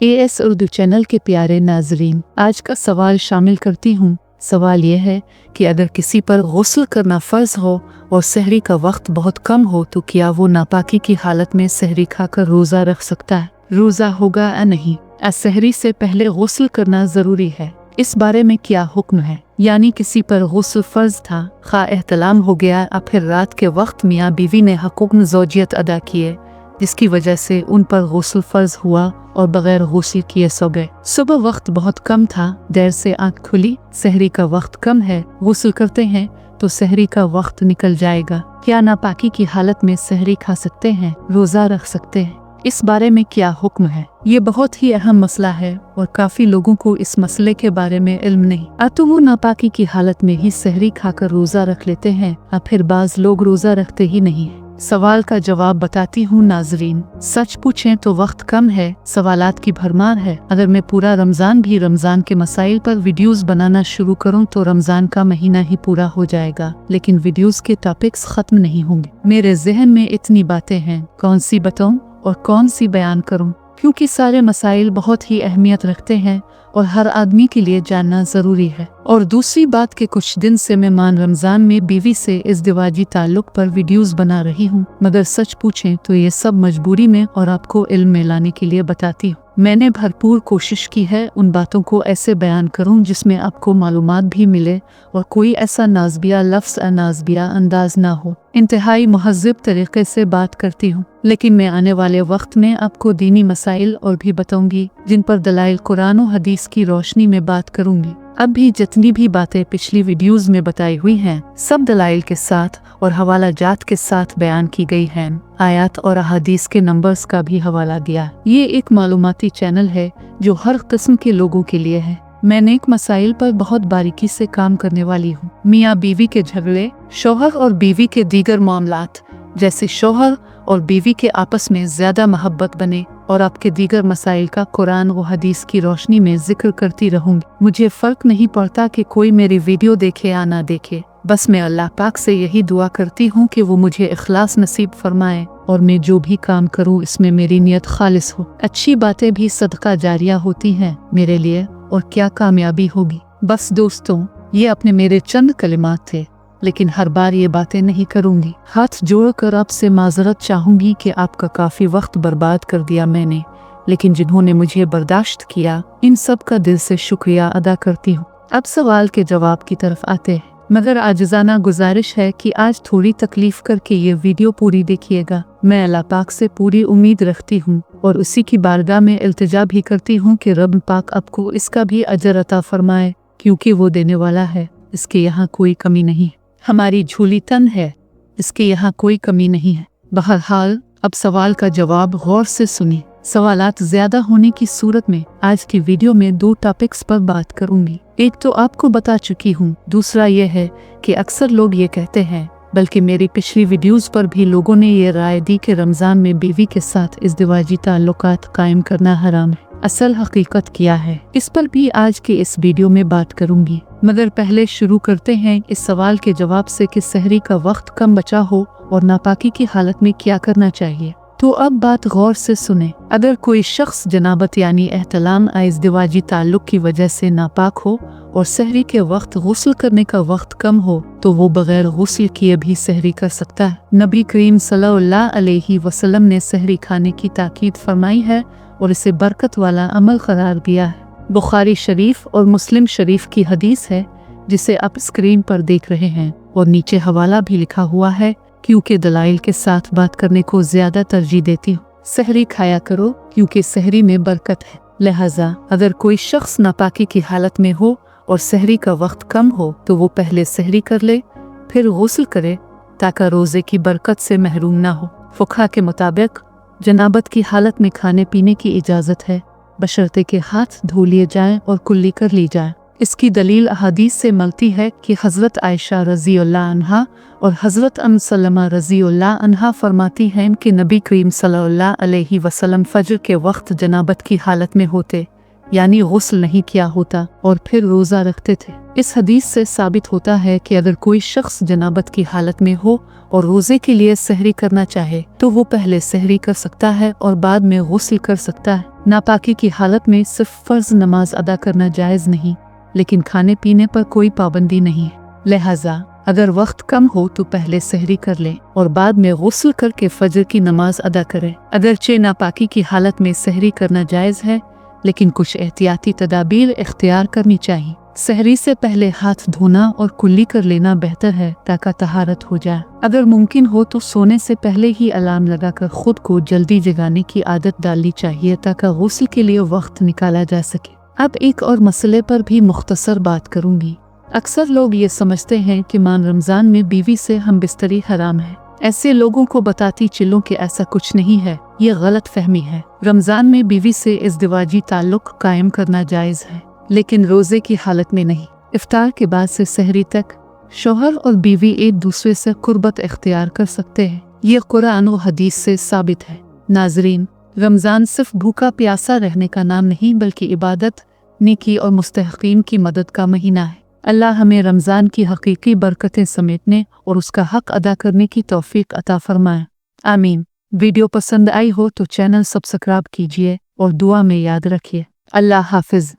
AS Urdu channel के प्यारे नाजरीन, आज का सवाल शामिल करती हूँ। सवाल ये है कि अगर किसी पर गुस्ल करना फ़र्ज़ हो और सहरी का वक्त बहुत कम हो तो क्या वो नापाकी की हालत में सहरी खाकर रोज़ा रख सकता है? रोज़ा होगा या नहीं? सहरी से पहले गुस्ल करना ज़रूरी है, इस बारे में क्या हुक्म है? यानी किसी पर गुस्ल फ़र्ज़ था, खा एहतलाम हो गया या फिर रात के वक्त मियाँ बीवी ने हक़ूक़ ज़ौजियत अदा किए जिसकी वजह से उन पर गुस्ल फ़र्ज़ हुआ और बग़ैर गुस्ल किए सो गए। सुबह वक्त बहुत कम था, देर से आँख खुली, सहरी का वक्त कम है, गुस्ल करते हैं तो सहरी का वक्त निकल जाएगा। क्या नापाकी की हालत में सहरी खा सकते हैं, रोज़ा रख सकते हैं? इस बारे में क्या हुक्म है? ये बहुत ही अहम मसला है और काफ़ी लोगों को इस मसले के बारे में इल्म नहीं। तो वो नापाकी की हालत में ही सहरी खाकर रोज़ा रख लेते हैं या फिर बाज़ लोग रोज़ा रखते ही नहीं है। सवाल का जवाब बताती हूँ नाजरीन। सच पूछें तो वक्त कम है, सवालात की भरमार है। अगर मैं पूरा रमज़ान भी रमज़ान के मसाइल पर वीडियोस बनाना शुरू करूँ तो रमज़ान का महीना ही पूरा हो जाएगा, लेकिन वीडियोस के टॉपिक्स ख़त्म नहीं होंगे। मेरे जहन में इतनी बातें हैं, कौन सी बताऊँ और कौन सी बयान करूँ, क्योंकि सारे मसाइल बहुत ही अहमियत रखते हैं और हर आदमी के लिए जानना ज़रूरी है। और दूसरी बात कि कुछ दिन से मैं मान रमज़ान में बीवी से इज़दिवाजी ताल्लुक़ पर वीडियोस बना रही हूँ, मगर सच पूछें तो ये सब मजबूरी में और आपको इल्म में लाने के लिए बताती हूँ। मैंने भरपूर कोशिश की है उन बातों को ऐसे बयान करूँ जिसमें आपको मालूमात भी मिले और कोई ऐसा नाज़बिया लफ्ज़ या नाज़बिया अंदाज ना हो। इंतहाई महज़्ज़ब तरीक़े से बात करती हूँ, लेकिन मैं आने वाले वक्त में आपको दीनी मसाइल और भी बताऊँगी जिन पर दलाइल कुरान और हदीस की रोशनी में बात करूँगी। अब भी जितनी भी बातें पिछली वीडियोस में बताई हुई हैं, सब दलाइल के साथ और हवाला जात के साथ बयान की गई हैं। आयात और अहादीस के नंबर्स का भी हवाला दिया। ये एक मालूमाती चैनल है जो हर किस्म के लोगों के लिए है। मैं नेक मसाइल पर बहुत बारीकी से काम करने वाली हूँ। मियाँ बीवी के झगड़े, शौहर और बीवी के दीगर मामलात, जैसे शौहर और बीवी के आपस में ज्यादा मोहब्बत बने और आपके दीगर मसाइल का कुरान व हदीस की रोशनी में जिक्र करती रहूंगी। मुझे फ़र्क नहीं पड़ता कि कोई मेरी वीडियो देखे या ना देखे, बस मैं अल्लाह पाक से यही दुआ करती हूँ कि वो मुझे इखलास नसीब फरमाए और मैं जो भी काम करूँ इसमें मेरी नियत खालिस हो। अच्छी बातें भी सदका जारिया होती हैं मेरे लिए, और क्या कामयाबी होगी। बस दोस्तों, ये अपने मेरे चंद कलिमात थे, लेकिन हर बार ये बातें नहीं करूँगी। हाथ जोड़कर आपसे माजरत चाहूँगी कि आपका काफ़ी वक्त बर्बाद कर दिया मैंने, लेकिन जिन्होंने मुझे बर्दाश्त किया इन सब का दिल से शुक्रिया अदा करती हूँ। अब सवाल के जवाब की तरफ आते हैं, मगर आजिज़ाना गुजारिश है कि आज थोड़ी तकलीफ़ करके ये वीडियो पूरी देखिएगा। मैं अल्लाह पाक से पूरी उम्मीद रखती हूँ और उसी की बारगाह में इल्तिजा भी करती हूँ कि रब पाक आपको इसका भी अजर अता फरमाए, क्योंकि वो देने वाला है, इसके यहाँ कोई कमी नहीं। हमारी झोली तन है, इसके यहाँ कोई कमी नहीं है। बहरहाल अब सवाल का जवाब गौर से सुनिए। सवालात ज्यादा होने की सूरत में आज की वीडियो में 2 टॉपिक्स पर बात करूंगी। एक तो आपको बता चुकी हूँ, दूसरा ये है कि अक्सर लोग ये कहते हैं, बल्कि मेरी पिछली वीडियोस पर भी लोगों ने ये राय दी कि रमज़ान में बीवी के साथ इज़दिवाजी ताल्लुकात कायम करना हराम है। असल हकीकत क्या है, इस पर भी आज के इस वीडियो में बात करूंगी। मगर पहले शुरू करते हैं इस सवाल के जवाब से कि सहरी का वक्त कम बचा हो और नापाकी की हालत में क्या करना चाहिए। तो अब बात गौर से सुने। अगर कोई शख्स जनाबत यानी एहतलाम इज़दिवाजी ताल्लुक की वजह से नापाक हो और सहरी के वक्त गुस्ल करने का वक्त कम हो तो वो बगैर गुस्ल किए भी सहरी कर सकता है। नबी करीम सल्लल्लाहु अलैहि वसल्लम ने सहरी खाने की ताकीद फरमाई है और इसे बरकत वाला अमल करार दिया है। बुखारी शरीफ और मुस्लिम शरीफ की हदीस है जिसे आप स्क्रीन पर देख रहे हैं, और नीचे हवाला भी लिखा हुआ है, क्योंकि दलाइल के साथ बात करने को ज्यादा तरजीह देती हूँ। सहरी खाया करो क्योंकि सहरी में बरकत है। लिहाजा अगर कोई शख्स नापाकी की हालत में हो और सहरी का वक्त कम हो तो वो पहले सहरी कर ले, फिर गुस्ल करे, ताकि रोजे की बरकत से महरूम ना हो। फुक़हा के मुताबिक जनाबत की हालत में खाने पीने की इजाज़त है, बशर्ते के हाथ धो लिए जाएं और कुल्ली कर ली जाए। इसकी दलील अहादीस से मिलती है कि हज़रत आयशा रज़ियल्लाहु अन्हा और हज़रत उम्म सलमा रज़ियल्लाहु अन्हा फरमाती हैं कि नबी करीम सल्लल्लाहु अलैहि वसल्लम फ़ज्र के वक्त जनाबत की हालत में होते, यानी गुस्ल नहीं किया होता और फिर रोज़ा रखते थे। इस हदीस से साबित होता है कि अगर कोई शख्स जनाबत की हालत में हो और रोज़े के लिए सहरी करना चाहे तो वो पहले सहरी कर सकता है और बाद में गुस्ल कर सकता है। नापाकी की हालत में सिर्फ फ़र्ज़ नमाज अदा करना जायज़ नहीं, लेकिन खाने पीने पर कोई पाबंदी नहीं है। लिहाजा अगर वक्त कम हो तो पहले सहरी कर लें और बाद में गुस्ल करके फजर की नमाज अदा करें। अगरचे नापाकी की हालत में सहरी करना जायज़ है, लेकिन कुछ एहतियाती तदाबीर इख्तियार करनी चाहिए। सहरी से पहले हाथ धोना और कुल्ली कर लेना बेहतर है ताकि तहारत हो जाए। अगर मुमकिन हो तो सोने से पहले ही अलार्म लगाकर खुद को जल्दी जगाने की आदत डालनी चाहिए ताकि गुस्ल के लिए वक्त निकाला जा सके। अब एक और मसले पर भी मुख्तसर बात करूंगी। अक्सर लोग ये समझते हैं कि माह रमज़ान में बीवी से हम बिस्तरी हराम है। ऐसे लोगों को बताती चलूं कि ऐसा कुछ नहीं है, ये गलत फहमी है। रमज़ान में बीवी से इज़्दिवाजी ताल्लुक़ कायम करना जायज़ है, लेकिन रोज़े की हालत में नहीं। इफ्तार के बाद से सहरी तक शौहर और बीवी एक दूसरे से कुर्बत इख्तियार कर सकते हैं। ये कुरान और हदीस से साबित है। नाज़रीन, रमज़ान सिर्फ भूखा प्यासा रहने का नाम नहीं बल्कि इबादत, नेकी और मुस्तहक़ीन की मदद का महीना है। अल्लाह हमें रमज़ान की हकीकी बरकतें समेटने और उसका हक अदा करने की तौफीक अता फरमाए। आमीन। वीडियो पसंद आई हो तो चैनल सब्सक्राइब कीजिए और दुआ में याद रखिए। अल्लाह हाफिज़।